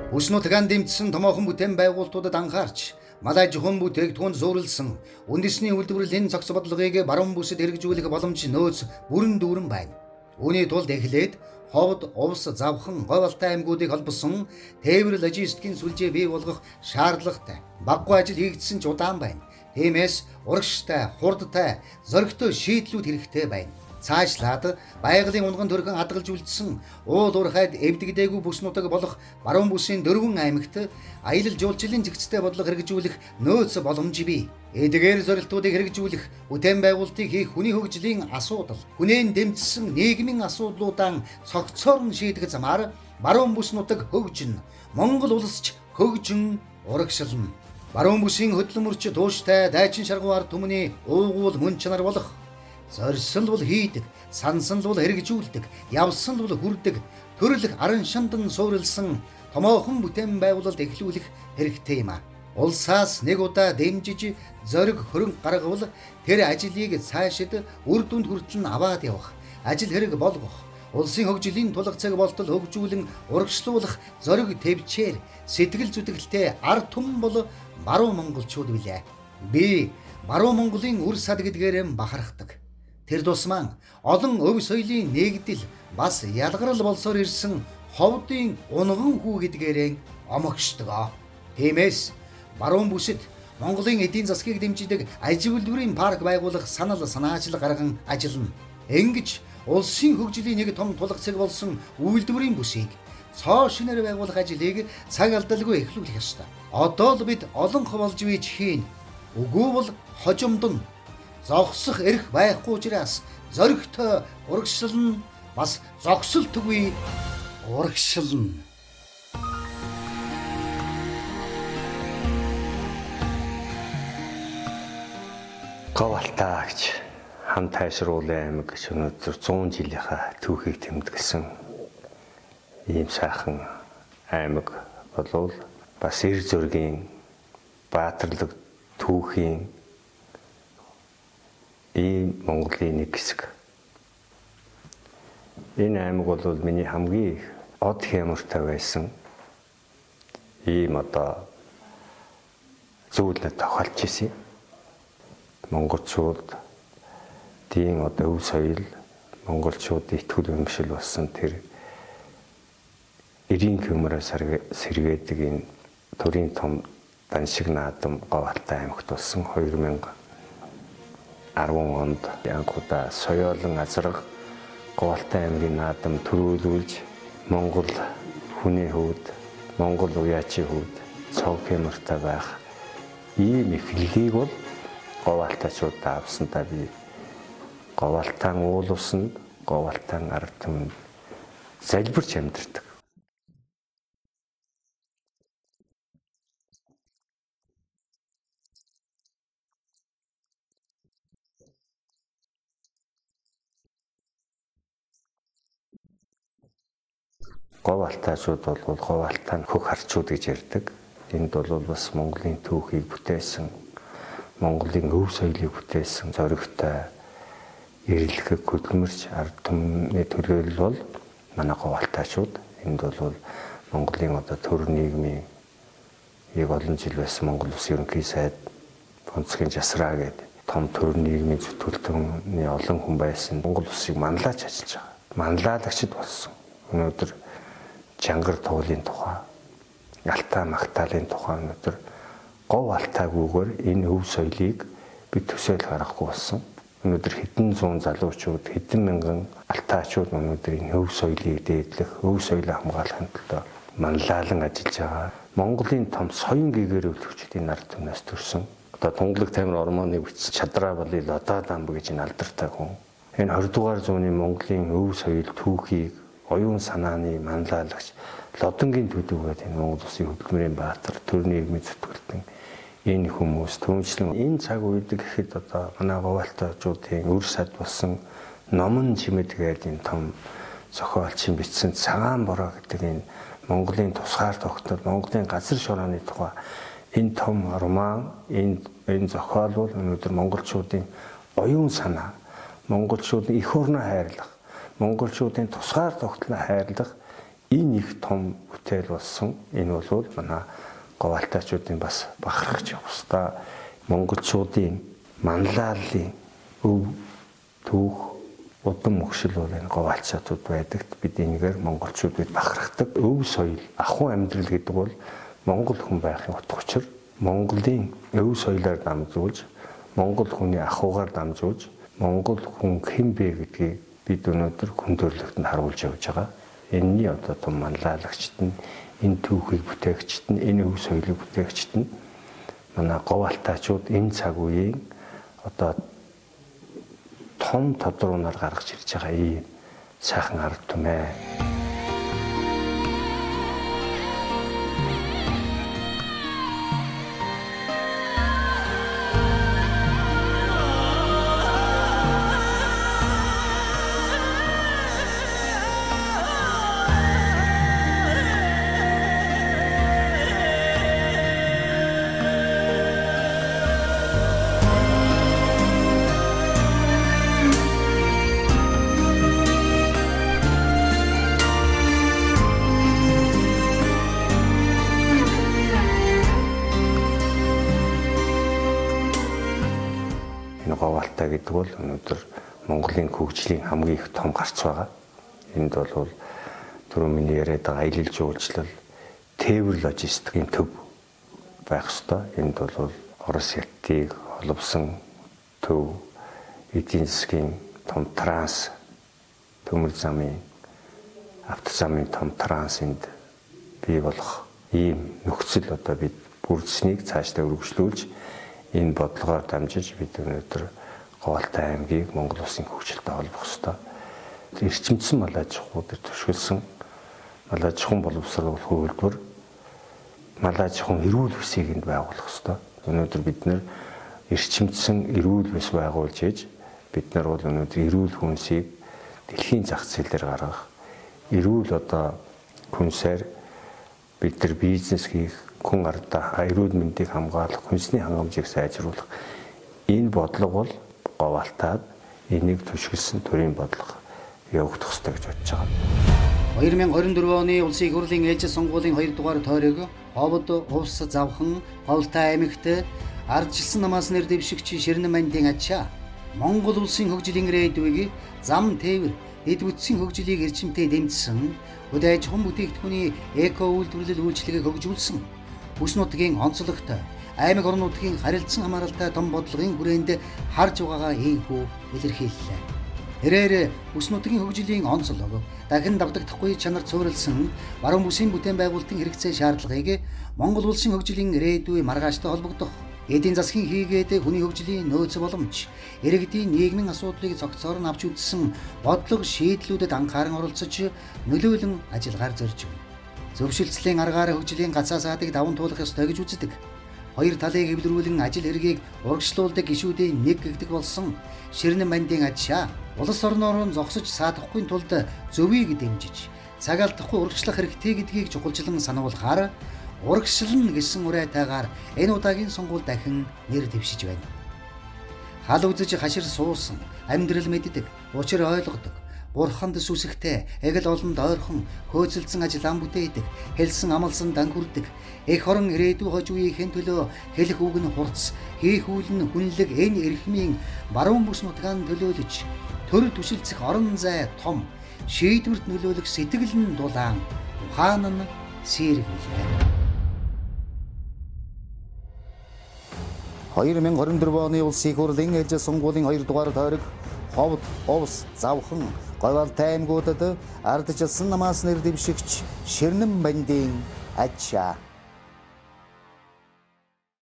Бүс нутгаан дэмжсэн томоохон бүтээн байгуулалтуудад анхаарч, малай жухан бүтээгдэхүүнд зуурласан үндэсний үйлдвэрлэлийн зохис бодлогыг баруун бүсэд хэрэгжүүлэх боломж нөөц бүрэн дүүрэн байна. Үүний тулд эхлээд ховд, увс, завхан, говьалтай аймагуудыг холбосон тээвэр логистикийн сүлжээ бий болгох шаардлагатай. Баггүй ажил хийгдсэн ч удаан байна. Тиймээс урагштай, хурдтай, зоригтой шийдлүүд хэрэгтэй байна. Цаашлаад байгалийн унган төрхөн хадгалж үлдсэн уул уурхайд эвдэгдээгүй бүс нутаг болох баруун бүсийн 4 аймагт аялал жуулчлалын зэгцтэй бодлого хэрэгжүүлэх нөөц боломж бий. Эдгээр зорилтуудыг хэрэгжүүлэх бүтээн байгуулалтыг хийх хүний хөгжлийн асуудал, хүнээн дэмжсэн нийгмийн асуудлуудаа цогцоор нь шийдэх замаар баруун бүс нутаг хөгжинэ. Монгол улс ч хөгжин урагшлна. Баруун бүсийн хөдөлмөрч тууштай дайчин шаргуур түмний уугуул мөн чанар болох зорьсон бол хийдэг, сансан бол хэрэгжүүлдэг, явсан бол хүрдэг, төрөлх арын шандан суурилсан томоохон бүтээн байгуулалт эхлүүлэх хэрэгтэй юм а. Улсаас нэг удаа дэмжиж зориг хөрөнгө гаргавал тэр ажлыг цаашид үр дүнд хүртэл нь аваад явах, ажил хэрэг болгох, улсын хөгжлийн тулах цаг болтол хөгжүүлэн урагшлуулах зориг төвчээр сэтгэл зүтгэлтэй ард түмэн бол баруун монголчууд билээ. Би баруун Монголын үр сад гэдгээр бахархдаг. Тэр тусмаа олон өв соёлын нэгдэл бас ялгарл болсоор ирсэн ховдын унган хүү гэдгээрээ омогшдог. Тиймээс баруун бүсэд Монголын эдийн засгийг дэмждэг аж үйлдвэрийн парк байгуулах санал санаачил гарган ажиллана. Ингэж улсын хөгжлийн нэг том тулгцэг болсон үйлдвэрийн бүсийг цоо шинээр байгуулах ажлыг цаг алдалгүй эхлүүлэх ёстой. Одоо л бид олон ховолж бийж хийн. Үгүй бол хожимдон зогсох эрх байхгүй учраас зоригтой урагшлан бас зогсолтгүй урагшлна. Говьалтай гэж хам тайшруулын аймаг гэж өнөөдөр 100 жилийнхаа түүхийг тэмдэглэсэн ийм сайхан аймаг болвол бас эр зөргийн баатарлаг түүхийн ийм Монголын нэг хэсэг. Энэ аймаг бол миний хамгийн их од хямртай байсан ийм одоо зүйлд тохиолж ирсэн. Монголчууд тийм одоо өв соёл, монголчууд итгүүл өмшил болсон тэр эрийн хөмрөөс сэргээдэг энэ төрийн том даншиг наадам Говьалтай аймагт болсон 2010 онд анхудаа соёолон азраг Говьалтай аймгийн наадам төрүүлүүлж Монгол хүний хүүд, Монгол уяачийн хүүд цог хямртай байх ийм эхлэлийг бол Говьалтайчууд авсандаа би Говьалтайн уул усанд, Говьалтайн ард түмэнд залбирч амьдардаг. Говьалтайчууд бол Говьалтай хөх харчууд гэж ярьдаг. Энд бол бас Монголын түүхийг бүтээсэн, Монголын өв соёлыг бүтээсэн зоригтой эрэлхэг хөдөлмөрч ард түмний төлөөлөл бол манай Говьалтайчууд. Энд бол Монголын одоо төр нийгмийн яг олон жил байсан Монгол Улсын ерөнхий сайд онцгийн жасраа гэдэг том төр нийгмийн зүтгэлтний олон хүн байсан. Монгол Улсыг манлайлж ажиллаж байгаа. Манлайлагчд болсон. Өнөөдөр чангар туулын тухай, алтай магтаалын тухай өнөөдөр Говьалтайгүйгээр энэ өв соёлыг бид төсөөл гаргахгүй болсон. Өнөөдөр хэдэн зуун залуучууд, хэдэн мянган алтайчууд өнөөдөр энэ өв соёлыг дээдлэх, өв соёлыг хамгаалахын төлөө манлайлан ажиллаж байгаа. Монголын том соён гэгээр өвлөгчдийн ард түмнээс төрсөн. Одоо Тунгалаг Тамир ормооны бичсэн Чадраа болый Лодоо дамб гэж энэ алдартай хүн. Энэ 20 дугаар зууны Монголын өв соёл түүхийг оюун санааны манлайлагч Лодонгийн төдөв гэдэг энэ Монгол Улсын хөдөлмөрийн баатар, төр нийгмийн зүтгэлтэн энэ хүмүүс түүнчлэн энэ цаг үед гэхэд одоо манай Говьалтайчуудын үр сад болсон номон чимэд гэдэг энэ том зохиолчин бичсэн Цагаан бороо гэдэг энэ Монголын тусгаар тогтнол, Монголын газар шорооны тухай энэ том роман, энэ зохиол бол өнөөдөр монголчуудын оюун санаа, монголчуудын эх орноо хайрлах, монголчуудын тусгаар тогтнолоо хайрлах энэ их том бүтээл болсон. Энэ бол манай говьалтайчуудын бас бахархаж явах ёстой. Монголчуудын манлайлалын өв түүх удам мөхшил бол энэ говьалчаатууд байдагт бид энэгээр монголчууд бид бахархдаг. Өв соёл, ахуй амьдрал гэдэг бол монгол хүн байхын утга учир. Монголын өв соёлоор дамжуулж, монгол хүний ахуйгаар дамжуулж, монгол хүн хэн бэ гэдгийг бид өнөөдөр хүн төрөлхтөнд харуулж явж байгаа. Энэний одоо том манлайлагчд нь, энэ түүхийг бүтээгчд нь, энэ өв соёлыг бүтээгчд нь манай говьалтайчууд энэ цаг үеийн одоо том тодорхойлолоор гаргаж ирж байгаа ийм сайхан арга түмээ. Говьалтай гэдэг бол өнөөдөр Монголын хөгжлийн хамгийн их том гарц байгаа. Энд бол түрүү миний яриад байгаа аялал жуулчлал, тээвэр логистикийн төв байх ёстой. Энд бол Орос хятадыг холбосон төв, эдийн засгийн том транс, төмөр замын, автозамын том транс энд бий болох ийм нөхцөл одоо бид бүрдсэнийг цаашдаа үргэлжлүүлж энэ бодлогоор дамжиж бид өнөөдөр Говьалтай аймгийг Монгол улсын хөгжилтэй холбох ёстой. Эрчимдсэн мал аж ахуй дээр төшгөлсөн мал аж ахуйн боловсруулах хөлбөр, мал аж ахуйн эрүүл усыг энд байгуулах ёстой. Өнөөдөр бид нэр эрчимдсэн эрүүл ус байгуулж иж бид нар бол өнөөдөр эрүүл хүнсийг дэлхийн зах зээл дээр гаргах, эрүүл одоо хүнсээр бид нар бизнес хийх, хүн ардаа эрүүл мэндийг хамгаалах, хүнсний хангамжийг сайжруулах энэ бодлого бол Говьалтайд энийг төшгөлсөн төрийн бодлого явагдах ёстой гэж бодож байгаа. 2024 оны улсын их хурлын ээлжид сонгуулийн 2 дугаар тойрог Ховд, Увс, Завхан, Говьалтай аймагт ардчилсан намаас нэр дэвшигч Ширнэн мандын ачаа Монгол улсын хөгжлийн ирээдүйг зам тээвэр, эд бүтцийн хөгжлийг эрчимтэй дэмжсэн, хөдөө аж ахуйн бүтээгдэхүүний эко үйлдвэрлэл үйлчлэгийг хөгжүүлсэн, бүс нутгийн онцлогт аймаг орон нутгийн харилцан хамааралтай том бодлогын хүрээнд харж байгаагаа ийхүү илэрхийллээ. Тэрээр бүс нутгийн хөгжлийн онцлог дахин давтагдахгүй чанар цуурилсан баруун бүсийн бүтээн байгуулалтын хэрэгцээ шаардлагыг Монгол улсын хөгжлийн ирээдүй маргааштай холбогдох, эдийн засгийн хийгээд хүний хөгжлийн нөөц боломж, иргэдийн нийгмийн асуудлыг цогцоор нь авч үзсэн бодлого шийдлүүдэд анхааран оролцож нөлөөлөн ажиллагаар зорж байна. Зөвшөлтслийн аргаар хөгжлийн гацаа саадыг даван туулах ёстой гэж үздэг. Хоёр талыг эвлэрүүлэн ажил хэргийг урагшлуулдаг гишүүдийн нэг гэгдэг болсон Ширнэн мандын ачаа улс орноор нь зогсож саадахгүй тулд зөвийг дэмжиж цаг алдахгүй урагшлах хэрэгтэй гэдгийг чухалчлан сануулахаар урагшлан гэсэн уриатайгаар энэ удаагийн сонгуул дахин нэр дэвшиж байна. Хал үзэж хашир суусан, амьдрал мэддэг, учир ойлгодог, бурханд сүсэгтэй, эгэл олонд ойрхон, хөөцөлдсөн ажил ам бүтээдэг, хэлсэн амлсан дан хүрдэг, эх орон ирээдүй хож үеийн төлөө хэлэх үг нь хурц, хийх үйл нь хүнлэг энэ эрхмийн баруун бүс нутгаан төлөөлөж, төр түшилцэх орон зай том, шийдвэрт нөлөөлөх сэтгэл нь дулаан, ухаан нь сэргэлээ. 2024 оны улсын их хурлын ээлжид сонгуулийн 2 дугаар тойрог Ховд, Увс, Завхан, Говьалтай аймагуудад ардчилсан намаас нэр дэвшигч Ширнэн мандын ачаа